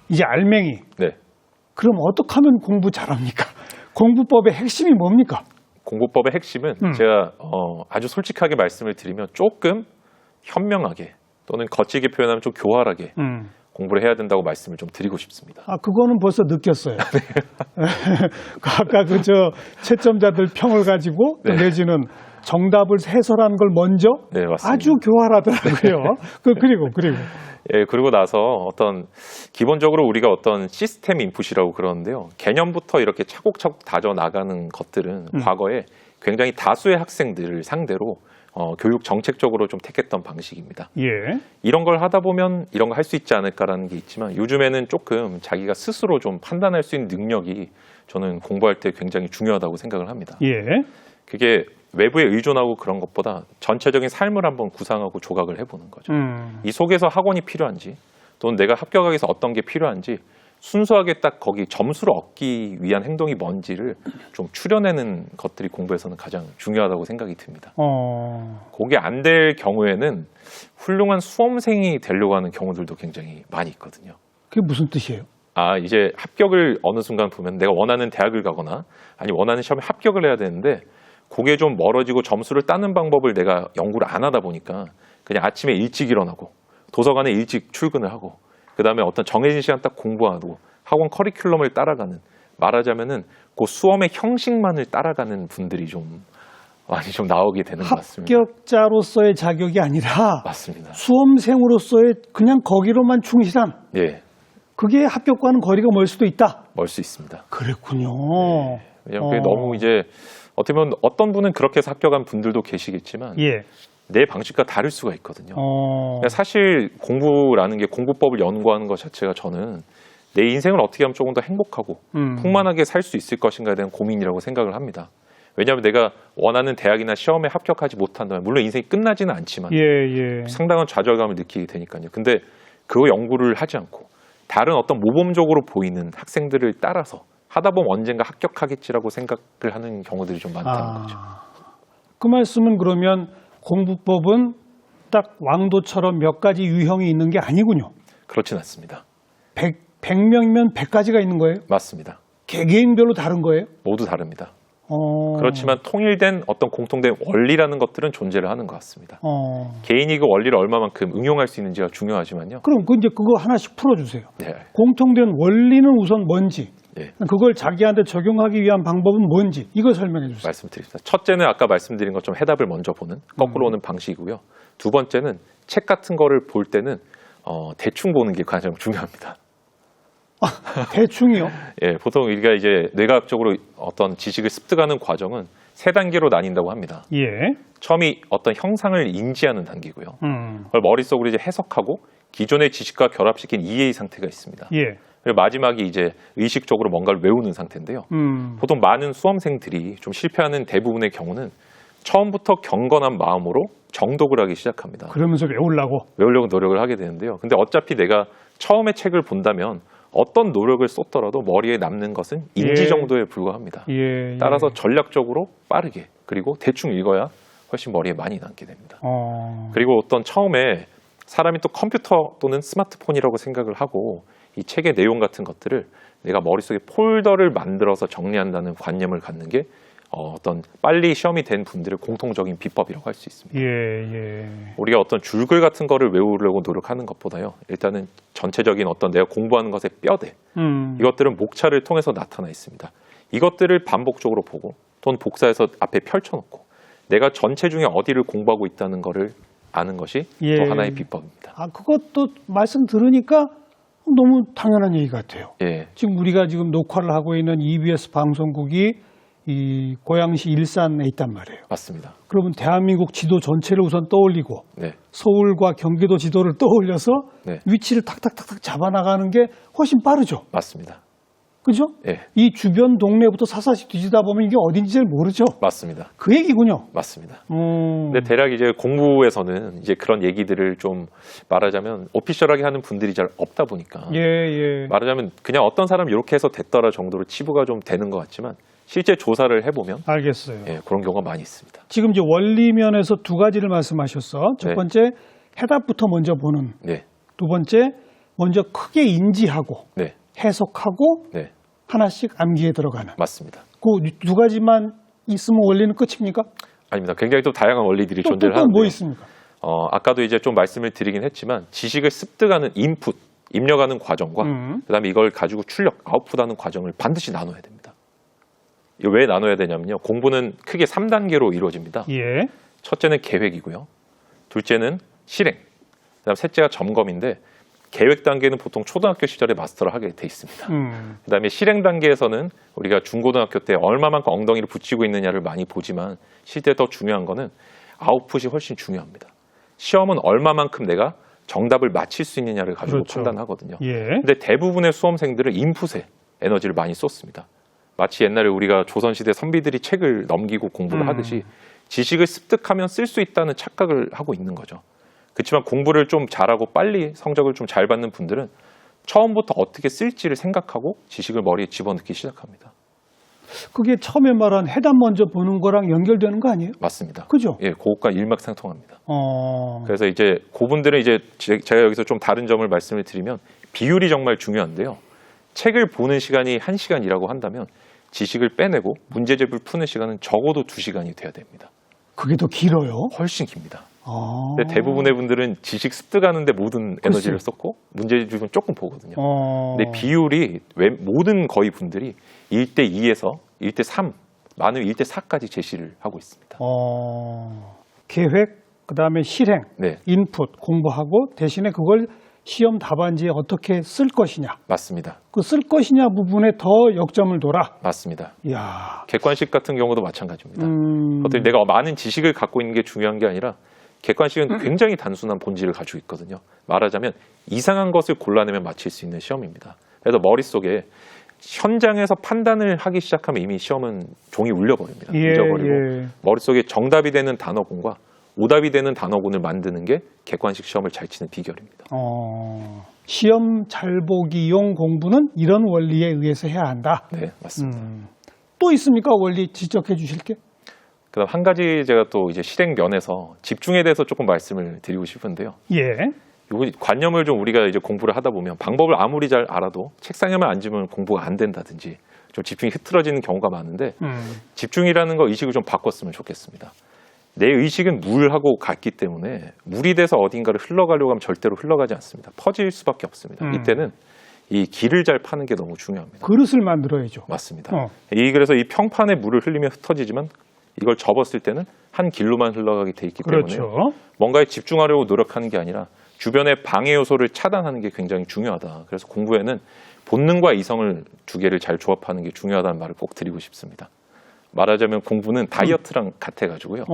이제 알맹이. 네. 그럼 어떻게 하면 공부 잘합니까? 공부법의 핵심이 뭡니까? 공부법의 핵심은 제가 아주 솔직하게 말씀을 드리면 조금 현명하게 또는 거칠게 표현하면 좀 교활하게 공부를 해야 된다고 말씀을 좀 드리고 싶습니다. 아, 그거는 벌써 느꼈어요. 아까 채점자들 평을 가지고 네. 내지는 정답을 해설하는 걸 먼저 네, 맞습니다. 아주 교활하더라고요. 그리고 예, 그리고 나서 기본적으로 우리가 어떤 시스템 인풋이라고 그러는데요. 개념부터 이렇게 차곡차곡 다져 나가는 것들은 과거에 굉장히 다수의 학생들을 상대로 교육 정책적으로 좀 택했던 방식입니다. 예. 이런 걸 하다 보면 이런 거 할 수 있지 않을까라는 게 있지만 요즘에는 조금 자기가 스스로 좀 판단할 수 있는 능력이 저는 공부할 때 굉장히 중요하다고 생각을 합니다. 예. 그게 외부에 의존하고 그런 것보다 전체적인 삶을 한번 구상하고 조각을 해보는 거죠. 이 속에서 학원이 필요한지 또는 내가 합격하기 위해서 어떤 게 필요한지 순수하게 딱 거기 점수를 얻기 위한 행동이 뭔지를 좀 추려내는 것들이 공부에서는 가장 중요하다고 생각이 듭니다. 그게 안 될 경우에는 훌륭한 수험생이 되려고 하는 경우들도 굉장히 많이 있거든요. 그게 무슨 뜻이에요? 아, 이제 합격을 어느 순간 보면 내가 원하는 대학을 가거나 아니 원하는 시험에 합격을 해야 되는데 그게 좀 멀어지고 점수를 따는 방법을 내가 연구를 안 하다 보니까 그냥 아침에 일찍 일어나고 도서관에 일찍 출근을 하고 그 다음에 어떤 정해진 시간 딱 공부하고 학원 커리큘럼을 따라가는 말하자면은 그 수험의 형식만을 따라가는 분들이 좀 많이 좀 나오게 되는 것 같습니다. 합격자로서의 자격이 아니라 맞습니다. 수험생으로서의 그냥 거기로만 충실한 예, 그게 합격과는 거리가 멀 수도 있다. 멀 수 있습니다. 그랬군요. 네. 왜냐면 그게 너무 이제 어떻게 보면 어떤 분은 그렇게 해서 합격한 분들도 계시겠지만 예. 내 방식과 다를 수가 있거든요. 그러니까 사실 공부라는 게 공부법을 연구하는 것 자체가 저는 내 인생을 어떻게 하면 조금 더 행복하고 풍만하게 살 수 있을 것인가에 대한 고민이라고 생각을 합니다. 왜냐하면 내가 원하는 대학이나 시험에 합격하지 못한다면 물론 인생이 끝나지는 않지만 예. 상당한 좌절감을 느끼게 되니까요. 근데 그 연구를 하지 않고 다른 어떤 모범적으로 보이는 학생들을 따라서 하다 보면 언젠가 합격하겠지라고 생각을 하는 경우들이 좀 많다는 거죠. 그 말씀은 그러면 공부법은 딱 왕도처럼 몇 가지 유형이 있는 게 아니군요. 그렇진 않습니다. 100명이면 100가지가 있는 거예요? 맞습니다. 개개인별로 다른 거예요? 모두 다릅니다. 그렇지만 통일된 어떤 공통된 원리라는 것들은 존재를 하는 것 같습니다. 개인이 그 원리를 얼마만큼 응용할 수 있는지가 중요하지만요. 그럼 그거 하나씩 풀어주세요. 네. 공통된 원리는 우선 뭔지, 네. 그걸 자기한테 적용하기 위한 방법은 뭔지 이걸 설명해 주세요. 말씀드립니다. 첫째는 아까 말씀드린 것처럼 해답을 먼저 보는 거꾸로 오는 방식이고요. 두 번째는 책 같은 거를 볼 때는 대충 보는 게 가장 중요합니다. 대충이요? 예, 보통 우리가 이제 뇌과학적으로 어떤 지식을 습득하는 과정은 세 단계로 나뉜다고 합니다. 예. 처음이 어떤 형상을 인지하는 단계고요. 그걸 머릿속으로 이제 해석하고 기존의 지식과 결합시킨 이해의 상태가 있습니다. 예. 그리고 마지막이 이제 의식적으로 뭔가를 외우는 상태인데요. 보통 많은 수험생들이 좀 실패하는 대부분의 경우는 처음부터 경건한 마음으로 정독을 하기 시작합니다. 그러면서 외우려고 노력을 하게 되는데요. 근데 어차피 내가 처음에 책을 본다면 어떤 노력을 쏟더라도 머리에 남는 것은 인지 정도에 불과합니다. 따라서 전략적으로 빠르게 그리고 대충 읽어야 훨씬 머리에 많이 남게 됩니다. 그리고 어떤 처음에 사람이 또 컴퓨터 또는 스마트폰이라고 생각을 하고 이 책의 내용 같은 것들을 내가 머릿속에 폴더를 만들어서 정리한다는 관념을 갖는 게 어떤 빨리 시험이 된 분들의 공통적인 비법이라고 할 수 있습니다. 우리가 어떤 줄글 같은 거를 외우려고 노력하는 것보다요. 일단은 전체적인 어떤 내가 공부하는 것의 뼈대 이것들은 목차를 통해서 나타나 있습니다. 이것들을 반복적으로 보고 또는 복사해서 앞에 펼쳐놓고 내가 전체 중에 어디를 공부하고 있다는 거를 아는 것이 또 하나의 비법입니다. 그것도 말씀 들으니까 너무 당연한 얘기 같아요. 예. 지금 우리가 지금 녹화를 하고 있는 EBS 방송국이 이 고양시 일산에 있단 말이에요. 맞습니다. 그러면 대한민국 지도 전체를 우선 떠올리고 네. 서울과 경기도 지도를 떠올려서 네. 위치를 탁탁탁탁 잡아나가는 게 훨씬 빠르죠. 맞습니다. 그죠? 예. 이 주변 동네부터 사사시 뒤지다 보면 이게 어딘지 잘 모르죠. 맞습니다. 그 얘기군요. 맞습니다. 근데 대략 이제 공부에서는 이제 그런 얘기들을 좀 말하자면 오피셜하게 하는 분들이 잘 없다 보니까 말하자면 그냥 어떤 사람 이렇게 해서 됐더라 정도로 치부가 좀 되는 것 같지만 실제 조사를 해보면 알겠어요. 예, 그런 경우가 많이 있습니다. 지금 이제 원리면에서 두 가지를 말씀하셨어. 첫 번째 해답부터 먼저 보는. 네. 두 번째 먼저 크게 인지하고 네, 해석하고 네, 하나씩 암기에 들어가는. 맞습니다. 그 두 가지만 있으면 원리는 끝입니까? 아닙니다. 굉장히 또 다양한 원리들이 존재를 또 하는데요. 뭐 있습니까? 아까도 이제 좀 말씀을 드리긴 했지만 지식을 습득하는 인풋, 입력하는 과정과 그다음에 이걸 가지고 출력, 아웃풋하는 과정을 반드시 나눠야 됩니다. 이거 왜 나눠야 되냐면요. 공부는 크게 3단계로 이루어집니다. 예. 첫째는 계획이고요. 둘째는 실행, 그다음 셋째가 점검인데 계획 단계는 보통 초등학교 시절에 마스터를 하게 돼 있습니다. 그다음에 실행 단계에서는 우리가 중고등학교 때 얼마만큼 엉덩이를 붙이고 있느냐를 많이 보지만 실제 더 중요한 거는 아웃풋이 훨씬 중요합니다. 시험은 얼마만큼 내가 정답을 맞힐 수 있느냐를 가지고 그렇죠. 판단하거든요. 예. 근데 대부분의 수험생들은 인풋에 에너지를 많이 쏟습니다. 마치 옛날에 우리가 조선시대 선비들이 책을 넘기고 공부를 하듯이 지식을 습득하면 쓸 수 있다는 착각을 하고 있는 거죠. 그렇지만 공부를 좀 잘하고 빨리 성적을 좀 잘 받는 분들은 처음부터 어떻게 쓸지를 생각하고 지식을 머리에 집어넣기 시작합니다. 그게 처음에 말한 해답 먼저 보는 거랑 연결되는 거 아니에요? 맞습니다. 그죠? 예, 그것과 일맥상통합니다. 그래서 이제 그분들은 이제 제가 여기서 좀 다른 점을 말씀을 드리면 비율이 정말 중요한데요. 책을 보는 시간이 1시간이라고 한다면 지식을 빼내고 문제집을 푸는 시간은 적어도 2시간이 돼야 됩니다. 그게 더 길어요? 훨씬 깁니다. 근데 대부분의 분들은 지식 습득하는데 모든 에너지를 썼고 문제집은 조금 보거든요. 근데 비율이 모든 거의 분들이 1대2에서 1대3, 많으면 1대4까지 제시를 하고 있습니다. 계획, 그다음에 실행, 네, 인풋 공부하고 대신에 그걸 시험 답안지에 어떻게 쓸 것이냐. 맞습니다. 그 쓸 것이냐 부분에 더 역점을 둬라. 맞습니다. 이야. 객관식 같은 경우도 마찬가지입니다. 어떻게 내가 많은 지식을 갖고 있는 게 중요한 게 아니라 객관식은 굉장히 단순한 본질을 가지고 있거든요. 말하자면 이상한 것을 골라내면 맞힐 수 있는 시험입니다. 그래서 머릿속에 현장에서 판단을 하기 시작하면 이미 시험은 종이 울려버립니다. 잊어버리고 머릿속에 정답이 되는 단어군과 오답이 되는 단어군을 만드는 게 객관식 시험을 잘 치는 비결입니다. 시험 잘 보기용 공부는 이런 원리에 의해서 해야 한다. 네, 맞습니다. 또 있습니까? 원리 지적해 주실 게? 그다음 한 가지 제가 또 이제 실행 면에서 집중에 대해서 조금 말씀을 드리고 싶은데요. 예. 요 관념을 좀 우리가 이제 공부를 하다 보면 방법을 아무리 잘 알아도 책상에만 앉으면 공부가 안 된다든지 좀 집중이 흐트러지는 경우가 많은데 집중이라는 거 의식을 좀 바꿨으면 좋겠습니다. 내 의식은 물하고 같기 때문에 물이 돼서 어딘가를 흘러가려고 하면 절대로 흘러가지 않습니다. 퍼질 수밖에 없습니다. 이때는 이 길을 잘 파는 게 너무 중요합니다. 그릇을 만들어야죠. 맞습니다. 그래서 이 평판에 물을 흘리면 흩어지지만 이걸 접었을 때는 한 길로만 흘러가게 돼 있기 때문에 뭔가에 집중하려고 노력하는 게 아니라 주변의 방해 요소를 차단하는 게 굉장히 중요하다. 그래서 공부에는 본능과 이성을 두 개를 잘 조합하는 게 중요하다는 말을 꼭 드리고 싶습니다. 말하자면 공부는 다이어트랑 같아가지고요.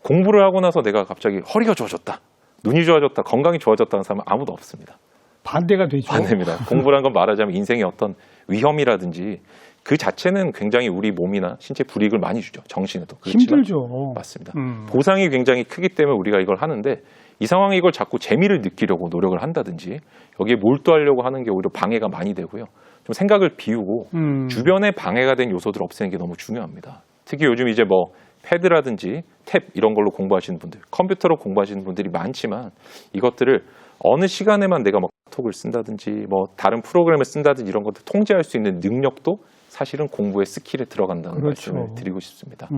공부를 하고 나서 내가 갑자기 허리가 좋아졌다, 눈이 좋아졌다, 건강이 좋아졌다는 사람은 아무도 없습니다. 반대가 되죠. 반대입니다. 공부란 건 말하자면 인생의 어떤 위험이라든지 그 자체는 굉장히 우리 몸이나 신체 불이익을 많이 주죠. 정신에도. 힘들죠. 맞습니다. 보상이 굉장히 크기 때문에 우리가 이걸 하는데 이 상황에 이걸 자꾸 재미를 느끼려고 노력을 한다든지 여기에 몰두하려고 하는 게 오히려 방해가 많이 되고요. 좀 생각을 비우고 주변에 방해가 된 요소들을 없애는 게 너무 중요합니다. 특히 요즘 이제 뭐 패드라든지 탭 이런 걸로 공부하시는 분들, 컴퓨터로 공부하시는 분들이 많지만 이것들을 어느 시간에만 내가 뭐 톡을 쓴다든지 뭐 다른 프로그램을 쓴다든지 이런 것들 통제할 수 있는 능력도 사실은 공부의 스킬에 들어간다는 말씀을 드리고 싶습니다.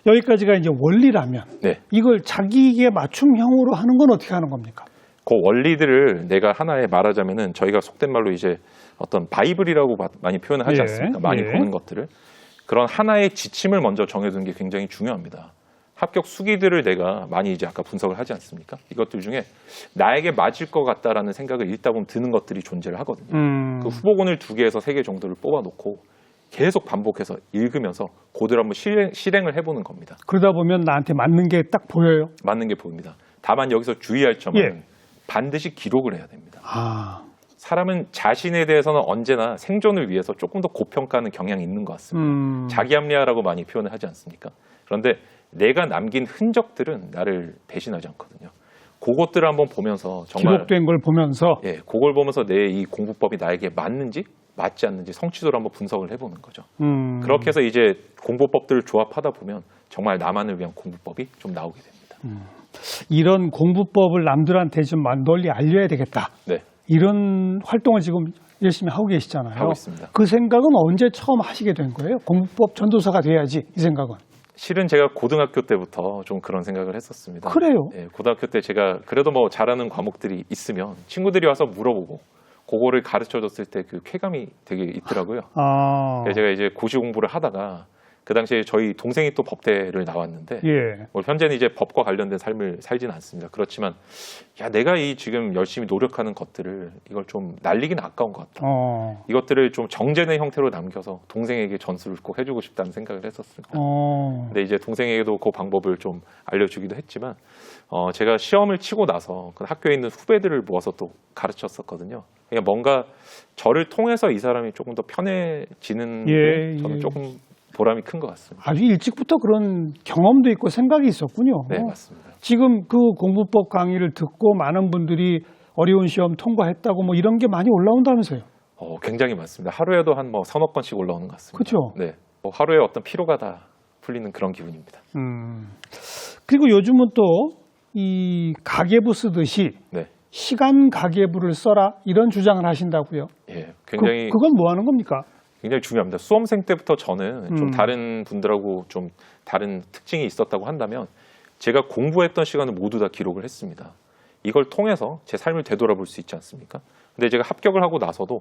여기까지가 이제 원리라면 네. 이걸 자기에게 맞춤형으로 하는 건 어떻게 하는 겁니까? 그 원리들을 내가 하나의 말하자면은 저희가 속된 말로 이제 어떤 바이블이라고 많이 표현을 하지 않습니까? 많이 보는 것들을 그런 하나의 지침을 먼저 정해두는 게 굉장히 중요합니다. 합격 수기들을 내가 많이 이제 아까 분석을 하지 않습니까? 이것들 중에 나에게 맞을 것 같다라는 생각을 읽다 보면 드는 것들이 존재를 하거든요. 그 후보군을 2개에서 3개 정도를 뽑아놓고 계속 반복해서 읽으면서 그대로 한번 실행을 해보는 겁니다. 그러다 보면 나한테 맞는 게 딱 보여요? 맞는 게 보입니다. 다만 여기서 주의할 점은 반드시 기록을 해야 됩니다. 사람은 자신에 대해서는 언제나 생존을 위해서 조금 더 고평가하는 경향이 있는 것 같습니다. 자기 합리화라고 많이 표현을 하지 않습니까? 그런데 내가 남긴 흔적들은 나를 배신하지 않거든요. 그것들을 한번 보면서 정말 기록된 걸 보면서 그걸 보면서 내 이 공부법이 나에게 맞는지 맞지 않는지 성취도를 한번 분석을 해보는 거죠. 그렇게 해서 이제 공부법들을 조합하다 보면 정말 나만을 위한 공부법이 좀 나오게 됩니다. 이런 공부법을 남들한테 좀 널리 알려야 되겠다. 네. 이런 활동을 지금 열심히 하고 계시잖아요. 하고 있습니다. 그 생각은 언제 처음 하시게 된 거예요? 공부법 전도사가 돼야지 이 생각은. 실은 제가 고등학교 때부터 좀 그런 생각을 했었습니다. 그래요? 예, 고등학교 때 제가 그래도 뭐 잘하는 과목들이 있으면 친구들이 와서 물어보고 그거를 가르쳐 줬을 때 그 쾌감이 되게 있더라고요. 그래서 제가 이제 고시 공부를 하다가 그 당시에 저희 동생이 또 법대를 나왔는데 예. 뭐 현재는 이제 법과 관련된 삶을 살지는 않습니다. 그렇지만 야 내가 이 지금 열심히 노력하는 것들을 이걸 좀 날리긴 아까운 것 같다. 이것들을 좀 정제된 형태로 남겨서 동생에게 전수를 꼭 해주고 싶다는 생각을 했었습니다. 근데 이제 동생에게도 그 방법을 좀 알려주기도 했지만 제가 시험을 치고 나서 그 학교에 있는 후배들을 모아서 또 가르쳤었거든요. 그냥 뭔가 저를 통해서 이 사람이 조금 더 편해지는 게 저는 조금 보람이 큰 것 같습니다. 아주 일찍부터 그런 경험도 있고 생각이 있었군요. 네, 맞습니다. 지금 그 공부법 강의를 듣고 많은 분들이 어려운 시험 통과했다고 뭐 이런 게 많이 올라온다면서요? 굉장히 많습니다. 하루에도 한 뭐 서너 건씩 올라오는 것 같습니다. 그렇죠. 네, 뭐 하루에 어떤 피로가 다 풀리는 그런 기분입니다. 그리고 요즘은 또 이 가계부 쓰듯이 네. 시간 가계부를 써라 이런 주장을 하신다고요? 예, 굉장히 그건 뭐 하는 겁니까? 굉장히 중요합니다. 수험생 때부터 저는 좀 다른 분들하고 좀 다른 특징이 있었다고 한다면 제가 공부했던 시간을 모두 다 기록을 했습니다. 이걸 통해서 제 삶을 되돌아볼 수 있지 않습니까? 근데 제가 합격을 하고 나서도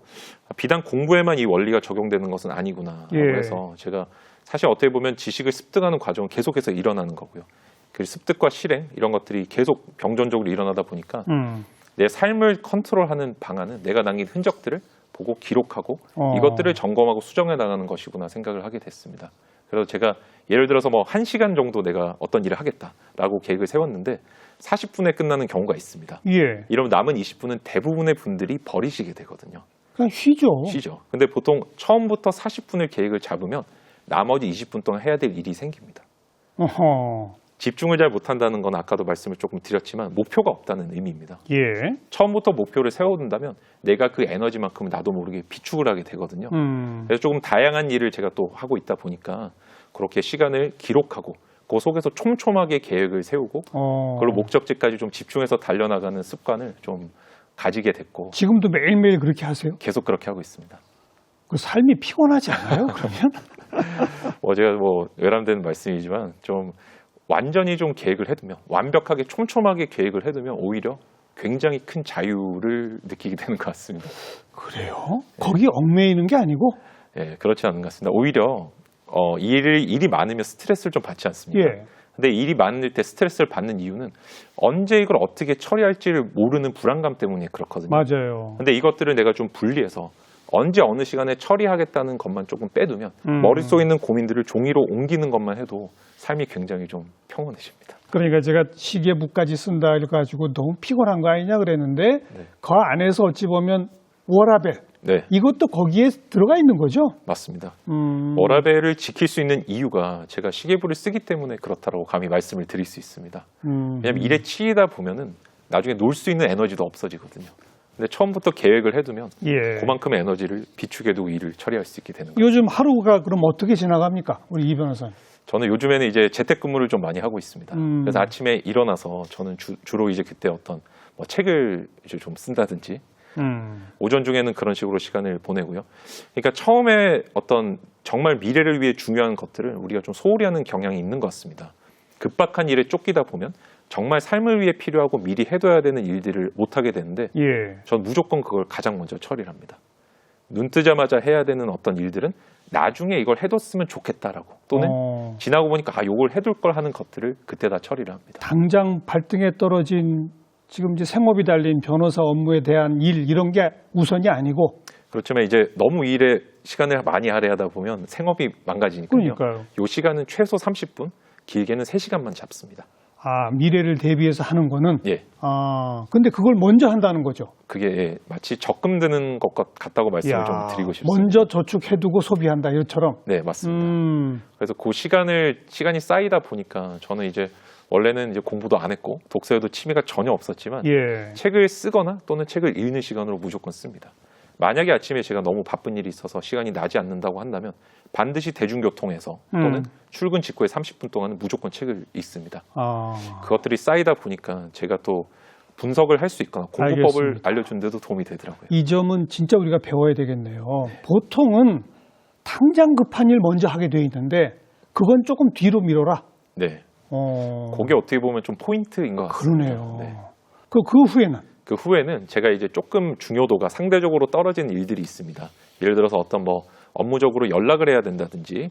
비단 공부에만 이 원리가 적용되는 것은 아니구나라고 해서 제가 사실 어떻게 보면 지식을 습득하는 과정은 계속해서 일어나는 거고요. 그 습득과 실행 이런 것들이 계속 병존적으로 일어나다 보니까 내 삶을 컨트롤하는 방안은 내가 남긴 흔적들을 보고 기록하고 이것들을 점검하고 수정해 나가는 것이구나 생각을 하게 됐습니다. 그래서 제가 예를 들어서 뭐 1시간 정도 내가 어떤 일을 하겠다라고 계획을 세웠는데 40분에 끝나는 경우가 있습니다. 예. 이러면 남은 20분은 대부분의 분들이 버리시게 되거든요. 그냥 쉬죠. 쉬죠. 근데 보통 처음부터 40분을 계획을 잡으면 나머지 20분 동안 해야 될 일이 생깁니다. 집중을 잘 못한다는 건 아까도 말씀을 조금 드렸지만 목표가 없다는 의미입니다. 예. 처음부터 목표를 세워둔다면 내가 그 에너지만큼 나도 모르게 비축을 하게 되거든요. 그래서 조금 다양한 일을 제가 또 하고 있다 보니까 그렇게 시간을 기록하고 그 속에서 촘촘하게 계획을 세우고 그리고 목적지까지 좀 집중해서 달려나가는 습관을 좀 가지게 됐고 지금도 매일매일 그렇게 하세요? 계속 그렇게 하고 있습니다. 그 삶이 피곤하지 않아요? 그러면? 제가 뭐 외람된 말씀이지만 좀 완전히 좀 계획을 해두면 완벽하게 촘촘하게 계획을 해두면 오히려 굉장히 큰 자유를 느끼게 되는 것 같습니다. 그래요? 거기 얽매이는 게 아니고? 예, 그렇지 않은 것 같습니다. 오히려 일이 많으면 스트레스를 좀 받지 않습니까? 예. 근데 일이 많을 때 스트레스를 받는 이유는 언제 이걸 어떻게 처리할지를 모르는 불안감 때문에 그렇거든요. 맞아요. 근데 이것들을 내가 좀 분리해서 언제 어느 시간에 처리하겠다는 것만 조금 빼두면 머릿속에 있는 고민들을 종이로 옮기는 것만 해도 삶이 굉장히 좀 평온해집니다. 그러니까 제가 시계부까지 쓴다 해가지고 너무 피곤한 거 아니냐 그랬는데 그 안에서 어찌 보면 워라벨 이것도 거기에 들어가 있는 거죠? 맞습니다. 워라벨을 지킬 수 있는 이유가 제가 시계부를 쓰기 때문에 그렇다고 감히 말씀을 드릴 수 있습니다. 왜냐하면 일에 치이다 보면은 나중에 놀 수 있는 에너지도 없어지거든요. 근데 처음부터 계획을 해두면 그만큼의 에너지를 비축해두고 일을 처리할 수 있게 되는 거예요. 요즘 하루가 그럼 어떻게 지나갑니까? 우리 이 변호사님. 저는 요즘에는 이제 재택근무를 좀 많이 하고 있습니다. 그래서 아침에 일어나서 저는 주로 이제 그때 어떤 뭐 책을 이제 좀 쓴다든지 오전 중에는 그런 식으로 시간을 보내고요. 그러니까 처음에 어떤 정말 미래를 위해 중요한 것들을 우리가 좀 소홀히 하는 경향이 있는 것 같습니다. 급박한 일에 쫓기다 보면 정말 삶을 위해 필요하고 미리 해둬야 되는 일들을 못하게 되는데 전 무조건 그걸 가장 먼저 처리를 합니다. 눈 뜨자마자 해야 되는 어떤 일들은 나중에 이걸 해뒀으면 좋겠다라고 또는 지나고 보니까 요걸 해둘 걸 하는 것들을 그때 다 처리를 합니다. 당장 발등에 떨어진 지금 이제 생업이 달린 변호사 업무에 대한 일 이런 게 우선이 아니고 그렇지만 이제 너무 일에 시간을 많이 할애하다 보면 생업이 망가지니까요. 그러니까요. 요 시간은 최소 30분, 길게는 3시간만 잡습니다. 미래를 대비해서 하는 거는? 예. 근데 그걸 먼저 한다는 거죠? 그게 마치 적금 드는 것 같다고 말씀을 좀 드리고 싶습니다. 먼저 저축해두고 소비한다, 이처럼? 네, 맞습니다. 그래서 그 시간이 쌓이다 보니까 저는 이제 원래는 이제 공부도 안 했고 독서에도 취미가 전혀 없었지만 책을 쓰거나 또는 책을 읽는 시간으로 무조건 씁니다. 만약에 아침에 제가 너무 바쁜 일이 있어서 시간이 나지 않는다고 한다면 반드시 대중교통에서 또는 출근 직후에 30분 동안은 무조건 책을 읽습니다. 그것들이 쌓이다 보니까 제가 또 분석을 할 수 있거나 공부법을 알겠습니다. 알려준 데도 도움이 되더라고요. 이 점은 진짜 우리가 배워야 되겠네요. 보통은 당장 급한 일 먼저 하게 돼 있는데 그건 조금 뒤로 미뤄라. 네. 그게 어떻게 보면 좀 포인트인 것 같습니다. 그러네요. 네. 그 후에는? 그 후에는 제가 이제 조금 중요도가 상대적으로 떨어진 일들이 있습니다. 예를 들어서 어떤 뭐 업무적으로 연락을 해야 된다든지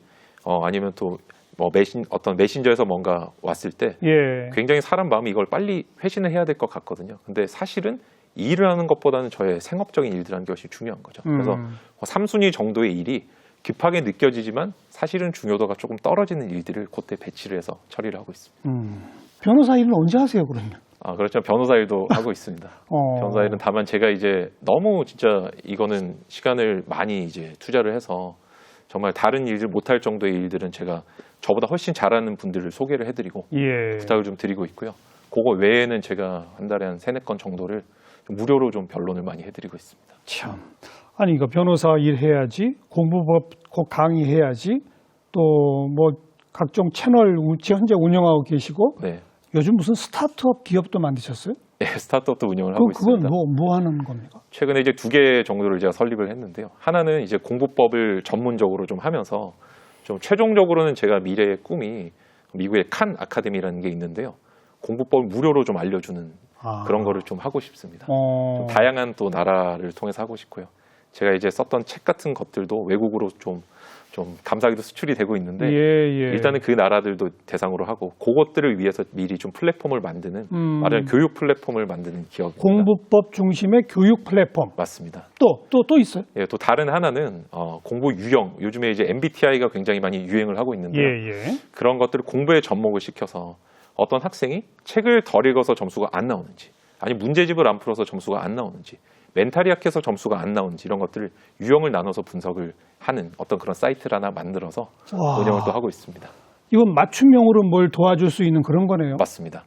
아니면 또 뭐 어떤 메신저에서 뭔가 왔을 때 예. 굉장히 사람 마음이 이걸 빨리 회신을 해야 될 것 같거든요. 근데 사실은 이 일을 하는 것보다는 저의 생업적인 일들 하는 것이 중요한 거죠. 그래서 3순위 정도의 일이 급하게 느껴지지만 사실은 중요도가 조금 떨어지는 일들을 그때 배치를 해서 처리를 하고 있습니다. 변호사 일은 언제 하세요, 그러면? 그렇죠. 변호사 일도 하고 있습니다. 변호사 일은 다만 제가 이제 너무 진짜 이거는 시간을 많이 이제 투자를 해서 정말 다른 일들 못할 정도의 일들은 제가 저보다 훨씬 잘하는 분들을 소개를 해드리고 예. 부탁을 좀 드리고 있고요. 그거 외에는 제가 한 달에 한 3-4건 정도를 무료로 좀 변론을 많이 해드리고 있습니다. 참. 아니, 이거 변호사 일 해야지, 공부법 꼭 강의해야지, 또 뭐 각종 채널 현재 운영하고 계시고, 네. 요즘 무슨 스타트업 기업도 만드셨어요? 네, 스타트업도 운영을 하고 그건 있습니다. 뭐 하는 겁니까? 최근에 이제 2개 정도를 제가 설립을 했는데요. 하나는 이제 공부법을 전문적으로 좀 하면서 좀 최종적으로는 제가 미래의 꿈이 미국의 칸 아카데미라는 게 있는데요. 공부법을 무료로 좀 알려주는 그런 거를 좀 하고 싶습니다. 좀 다양한 또 나라를 통해서 하고 싶고요. 제가 이제 썼던 책 같은 것들도 외국으로 좀 감사하게도 수출이 되고 있는데 일단은 그 나라들도 대상으로 하고 그것들을 위해서 미리 좀 플랫폼을 만드는 말하자면 교육 플랫폼을 만드는 기업입니다. 공부법 중심의 교육 플랫폼. 맞습니다. 또 있어요? 예, 또 다른 하나는 공부 유형. 요즘에 이제 MBTI가 굉장히 많이 유행을 하고 있는데요. 그런 것들을 공부에 접목을 시켜서 어떤 학생이 책을 덜 읽어서 점수가 안 나오는지, 아니 문제집을 안 풀어서 점수가 안 나오는지, 멘탈이 약해서 점수가 안 나오는지 이런 것들을 유형을 나눠서 분석을 하는 어떤 그런 사이트를 하나 만들어서 운영을 또 하고 있습니다. 이건 맞춤형으로 뭘 도와줄 수 있는 그런 거네요. 맞습니다.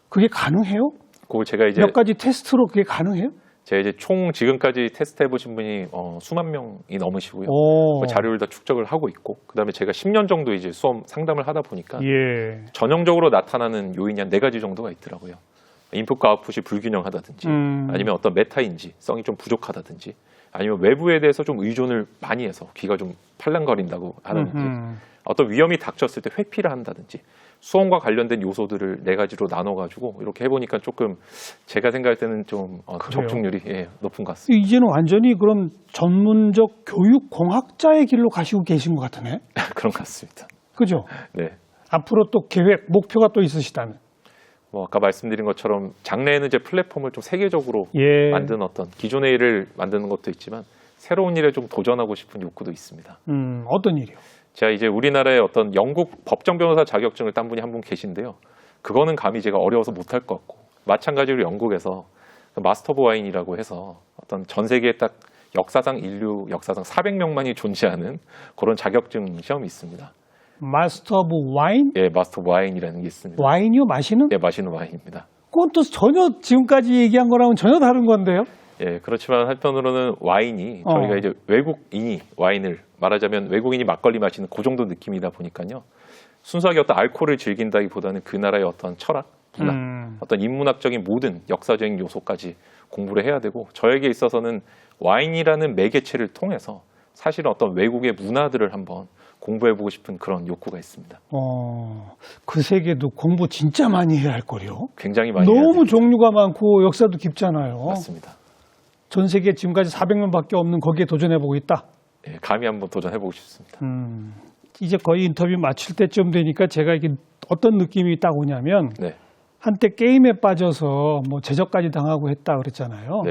그게 가능해요? 그걸 제가 이제 몇 가지 테스트로 그게 가능해요? 제가 이제 총 지금까지 테스트해 보신 분이 수만 명이 넘으시고요. 그 자료를 다 축적을 하고 있고, 그다음에 제가 10년 정도 이제 수험 상담을 하다 보니까 전형적으로 나타나는 요인이 한 4가지 정도가 있더라고요. 인풋과 아웃풋이 불균형하다든지, 아니면 어떤 메타인지성이 좀 부족하다든지, 아니면 외부에 대해서 좀 의존을 많이 해서 귀가 좀 팔랑거린다고 하다든지, 어떤 위험이 닥쳤을 때 회피를 한다든지, 수험과 관련된 요소들을 4가지로 나눠가지고 이렇게 해보니까 조금 제가 생각할 때는 좀 적중률이 높은 것 같습니다. 이제는 완전히 그럼 전문적 교육공학자의 길로 가시고 계신 것 같으네. 그런 것 같습니다. 그죠? 네. 앞으로 또 계획, 목표가 또 있으시다면? 뭐 아까 말씀드린 것처럼 장래에는 이제 플랫폼을 좀 세계적으로 만드는 어떤 기존의 일을 만드는 것도 있지만 새로운 일에 좀 도전하고 싶은 욕구도 있습니다. 어떤 일이요? 제가 이제 우리나라의 어떤 영국 법정 변호사 자격증을 딴 분이 한 분 계신데요. 그거는 감히 제가 어려워서 못할 것 같고, 마찬가지로 영국에서 마스터 오브 와인이라고 해서 어떤 전 세계에 딱 인류 역사상 400명만이 존재하는 그런 자격증 시험이 있습니다. 마스터 오브 와인? 예, 마스터 오브 와인이라는 게 있습니다. 와인이요? 마시는? 예, 마시는 와인입니다. 그건 또 전혀 지금까지 얘기한 거랑은 전혀 다른 건데요? 예, 그렇지만 한편으로는 와인이 저희가 이제 외국인이 와인을 말하자면 외국인이 막걸리 마시는 그 정도 느낌이다 보니까요. 순수하게 어떤 알코올을 즐긴다기보다는 그 나라의 어떤 철학, 문화, 어떤 인문학적인 모든 역사적인 요소까지 공부를 해야 되고, 저에게 있어서는 와인이라는 매개체를 통해서 사실은 어떤 외국의 문화들을 한번 공부해보고 싶은 그런 욕구가 있습니다. 그 세계도 공부 진짜 많이 해야 할 거요. 굉장히 많이 해야 너무 종류가 많고 역사도 깊잖아요. 맞습니다. 전 세계 지금까지 400명밖에 없는 거기에 도전해보고 있다. 예, 감히 한번 도전해보고 싶습니다. 이제 거의 인터뷰 마칠 때쯤 되니까 제가 이게 어떤 느낌이 딱 오냐면 한때 게임에 빠져서 뭐 제적까지 당하고 했다 그랬잖아요.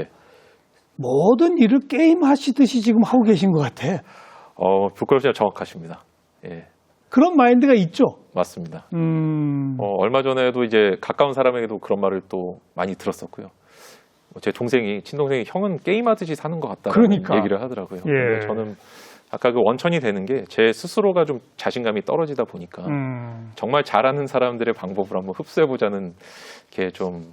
모든 일을 게임 하시듯이 지금 하고 계신 것 같아. 부끄럽지만 정확하십니다. 예. 그런 마인드가 있죠. 맞습니다. 얼마 전에도 이제 가까운 사람에게도 그런 말을 또 많이 들었었고요. 제 친동생이 형은 게임하듯이 사는 것 같다는 얘기를 하더라고요. 근데 저는 아까 그 원천이 되는 게 제 스스로가 좀 자신감이 떨어지다 보니까 정말 잘하는 사람들의 방법을 한번 흡수해보자는 게 좀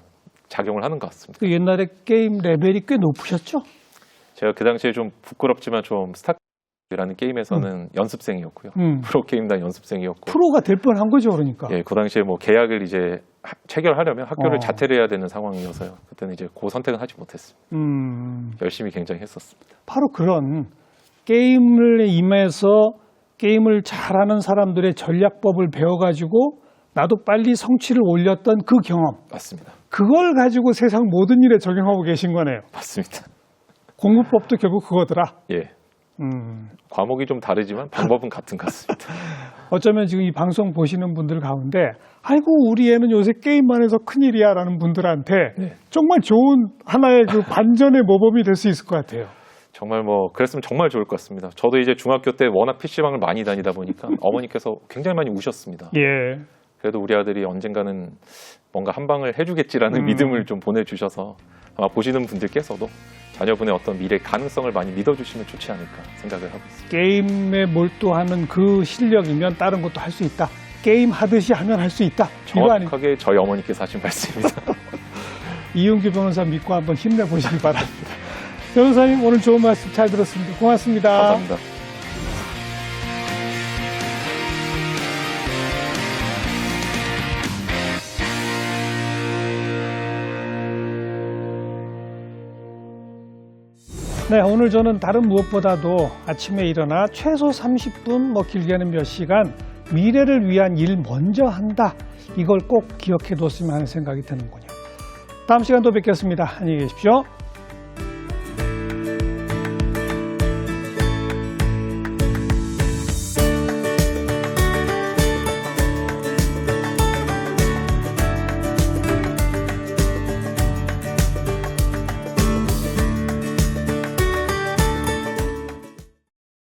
작용을 하는 것 같습니다. 그 옛날에 게임 레벨이 꽤 높으셨죠? 제가 그 당시에 좀 부끄럽지만 좀 스타크래프트라는 게임에서는 연습생이었고요. 프로게임단 연습생이었고. 프로가 될 뻔한 거죠, 그러니까. 예, 그 당시에 뭐 계약을 이제 체결하려면 학교를 자퇴를 해야 되는 상황이어서요. 그때는 이제 그 선택은 하지 못했습니다. 열심히 굉장히 했었습니다. 바로 그런 게임을 임해서 게임을 잘하는 사람들의 전략법을 배워가지고 나도 빨리 성취를 올렸던 그 경험. 맞습니다. 그걸 가지고 세상 모든 일에 적용하고 계신 거네요. 맞습니다. 공부법도 결국 그거더라. 예. 과목이 좀 다르지만 방법은 같은 것 같습니다. 어쩌면 지금 이 방송 보시는 분들 가운데 아이고 우리 애는 요새 게임만 해서 큰일이야 라는 분들한테 네. 정말 좋은 하나의 그 반전의 모범이 될 수 있을 것 같아요. 정말 그랬으면 정말 좋을 것 같습니다. 저도 이제 중학교 때 워낙 PC방을 많이 다니다 보니까 어머니께서 굉장히 많이 우셨습니다. 예. 그래도 우리 아들이 언젠가는 뭔가 한 방을 해주겠지라는 믿음을 좀 보내주셔서 아마 보시는 분들께서도 자녀분의 어떤 미래 가능성을 많이 믿어주시면 좋지 않을까 생각을 하고 있습니다. 게임에 몰두하는 그 실력이면 다른 것도 할 수 있다. 게임 하듯이 하면 할 수 있다. 정확하게 저희 어머니께서 하신 말씀입니다. 이용규 변호사 믿고 한번 힘내보시기 바랍니다. 변호사님 오늘 좋은 말씀 잘 들었습니다. 고맙습니다. 감사합니다. 네, 오늘 저는 다른 무엇보다도 아침에 일어나 최소 30분, 길게는 몇 시간 미래를 위한 일 먼저 한다. 이걸 꼭 기억해 뒀으면 하는 생각이 드는군요. 다음 시간 또 뵙겠습니다. 안녕히 계십시오.